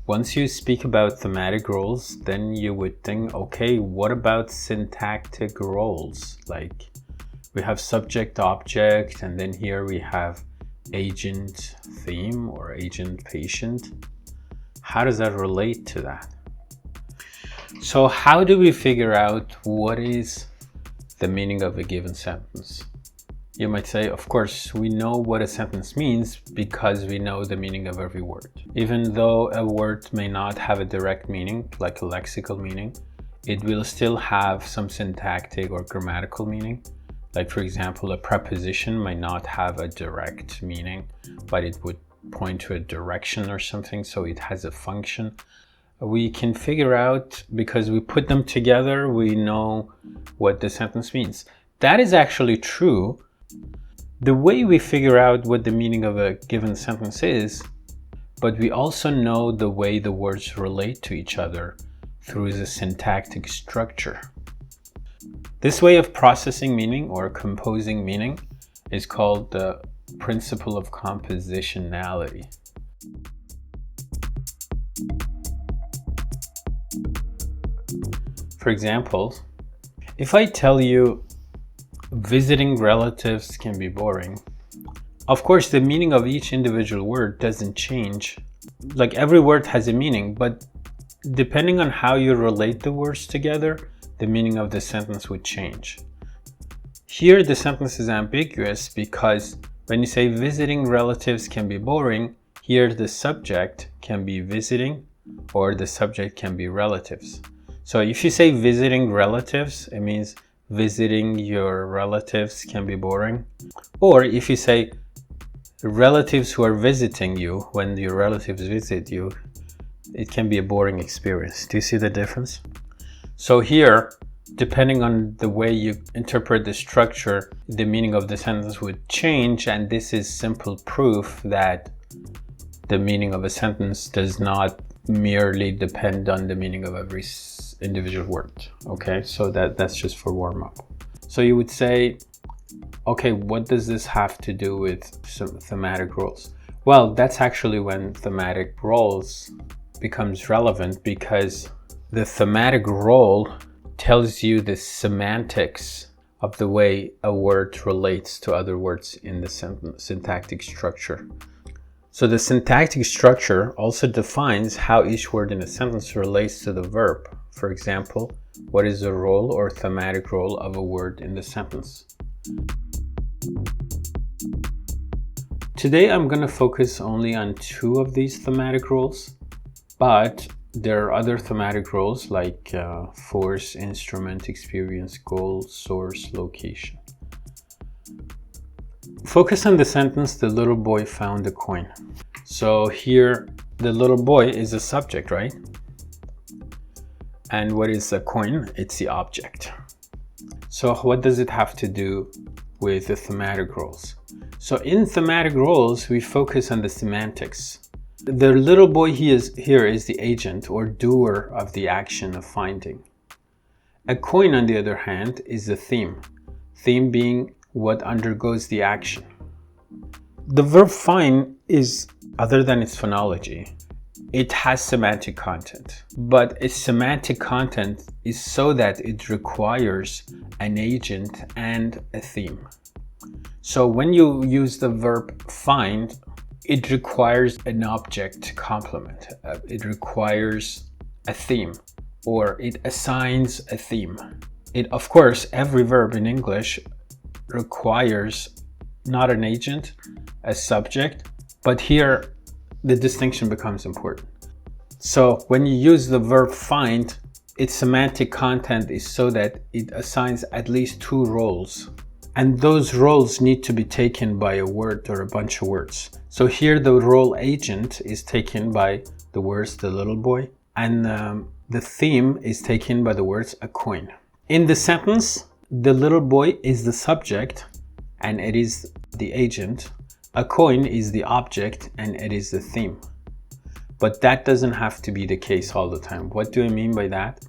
Once you speak about thematic roles, then you would think, okay, what about syntactic roles? Like we have subject, object, and then here we have agent, theme, or agent, patient. How does that relate to that? So how do we figure out what is the meaning of a given sentence? You might say, of course, we know what a sentence means because we know the meaning of every word. Even though a word may not have a direct meaning, like a lexical meaning, it will still have some syntactic or grammatical meaning. Like, for example, a preposition might not have a direct meaning, but it would point to a direction or something, so it has a function. We can figure out, because we put them together, we know what the sentence means. That is actually true. The way we figure out what the meaning of a given sentence is, but we also know the way the words relate to each other through the syntactic structure. This way of processing meaning or composing meaning is called the principle of compositionality. For example, if I tell you visiting relatives can be boring, of course the meaning of each individual word doesn't change. Like every word has a meaning, but depending on how you relate the words together, the meaning of the sentence would change. Here the sentence is ambiguous because when you say visiting relatives can be boring, here the subject can be visiting or the subject can be relatives. So if you say visiting relatives, it means visiting your relatives can be boring. Or if you say relatives who are visiting you, when your relatives visit you, it can be a boring experience. Do you see the difference? So here, depending on the way you interpret the structure, the meaning of the sentence would change, and this is simple proof that the meaning of a sentence does not merely depend on the meaning of every individual word. Okay, so that's just for warm up. So you would say, okay, what does this have to do with some thematic roles? Well, that's actually when thematic roles becomes relevant, because the thematic role tells you the semantics of the way a word relates to other words in the syntactic structure. So the syntactic structure also defines how each word in a sentence relates to the verb. For example, what is the role or thematic role of a word in the sentence? Today I'm going to focus only on two of these thematic roles, but there are other thematic roles like force, instrument, experience, goal, source, location. Focus on the sentence, the little boy found a coin. So here, the little boy is the subject, right? And what is a coin? It's the object. So what does it have to do with the thematic roles? So in thematic roles, we focus on the semantics. The little boy here is the agent or doer of the action of finding. A coin, on the other hand, is the theme. Theme being what undergoes the action. The verb find is, other than its phonology, it has semantic content, but its semantic content is so that it requires an agent and a theme. So when you use the verb find, it requires an object complement. It requires a theme, or it assigns a theme. Of course, every verb in English requires not an agent, a subject, but here the distinction becomes important. So when you use the verb find, its semantic content is so that it assigns at least two roles, and those roles need to be taken by a word or a bunch of words. So here the role agent is taken by the words the little boy, and the theme is taken by the words a coin. In the sentence, the little boy is the subject and it is the agent. A coin is the object and it is the theme. But that doesn't have to be the case all the time. What do I mean by that?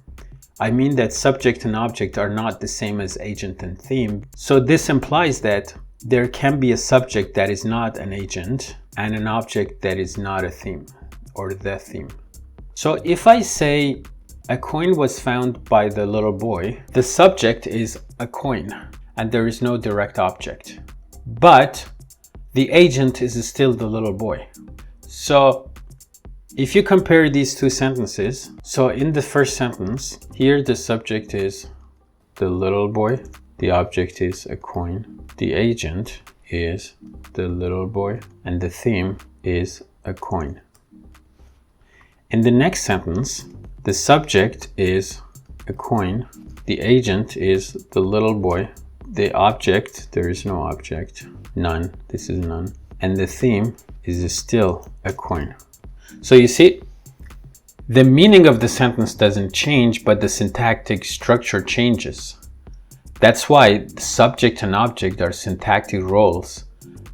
I mean that subject and object are not the same as agent and theme. So this implies that there can be a subject that is not an agent and an object that is not a theme or the theme. So if I say a coin was found by the little boy, the subject is a coin and there is no direct object. But the agent is still the little boy. So if you compare these two sentences, so in the first sentence, here the subject is the little boy, the object is a coin, the agent is the little boy, and the theme is a coin. In the next sentence, the subject is a coin, the agent is the little boy, the object, there is no object, none, this is none, and the theme is still a coin. So you see, the meaning of the sentence doesn't change, but the syntactic structure changes. That's why subject and object are syntactic roles,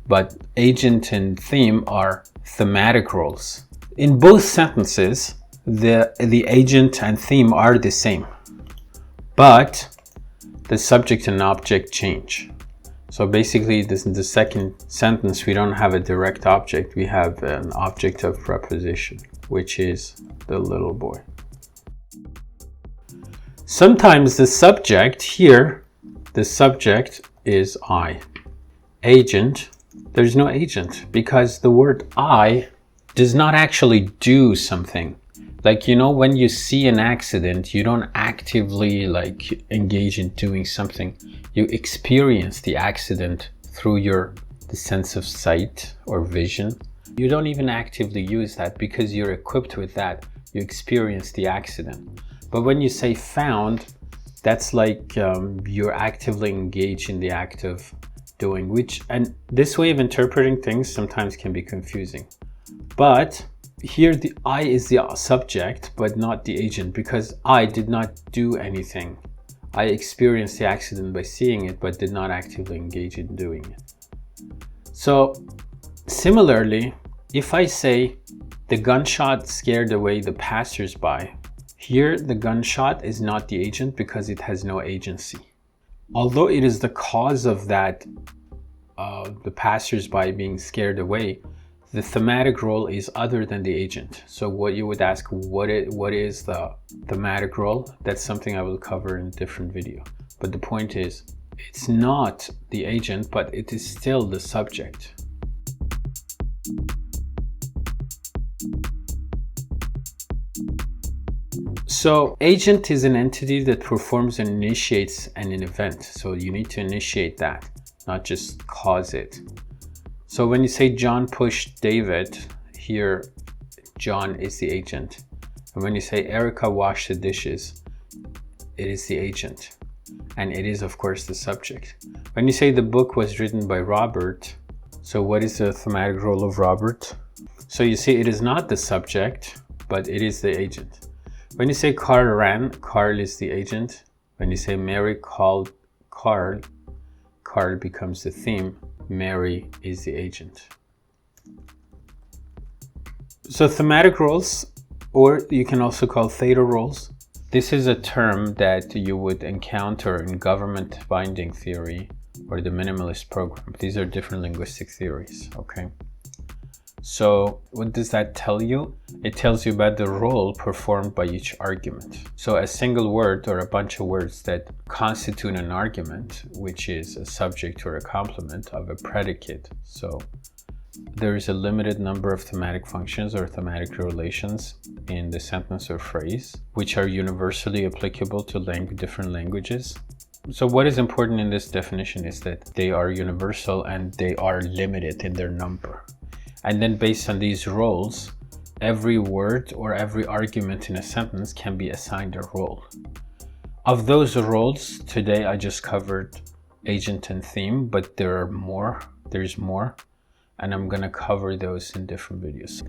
but agent and theme are thematic roles. In both sentences, the agent and theme are the same, but the subject and object change. So basically, in the second sentence, we don't have a direct object, we have an object of preposition, which is the little boy. Sometimes the subject here, the subject is I. Agent, there's no agent because the word I does not actually do something. Like, you know, when you see an accident, you don't actively like engage in doing something. You experience the accident through the sense of sight or vision. You don't even actively use that because you're equipped with that. You experience the accident. But when you say found, that's like you're actively engaged in the act of doing, and this way of interpreting things sometimes can be confusing. But here the I is the subject, but not the agent, because I did not do anything. I experienced the accident by seeing it, but did not actively engage in doing it. So similarly, if I say the gunshot scared away the passersby, here the gunshot is not the agent because it has no agency. Although it is the cause of that, the passersby being scared away, the thematic role is other than the agent. So what you would ask, what is the thematic role? That's something I will cover in a different video. But the point is, it's not the agent, but it is still the subject. So agent is an entity that performs and initiates an event. So you need to initiate that, not just cause it. So when you say John pushed David, here John is the agent. And when you say Erica washed the dishes, it is the agent. And it is, of course, the subject. When you say the book was written by Robert, so what is the thematic role of Robert? So you see, it is not the subject, but it is the agent. When you say Carl ran, Carl is the agent. When you say Mary called Carl, Carl becomes the theme. Mary is the agent. So thematic roles, or you can also call theta roles. This is a term that you would encounter in government binding theory or the minimalist program. These are different linguistic theories, okay? So what does that tell you? It tells you about the role performed by each argument. So a single word or a bunch of words that constitute an argument, which is a subject or a complement of a predicate. So there is a limited number of thematic functions or thematic relations in the sentence or phrase, which are universally applicable to different languages. So what is important in this definition is that they are universal and they are limited in their number. And then based on these roles, every word or every argument in a sentence can be assigned a role. Of those roles, today I just covered agent and theme, but there's more, and I'm gonna cover those in different videos.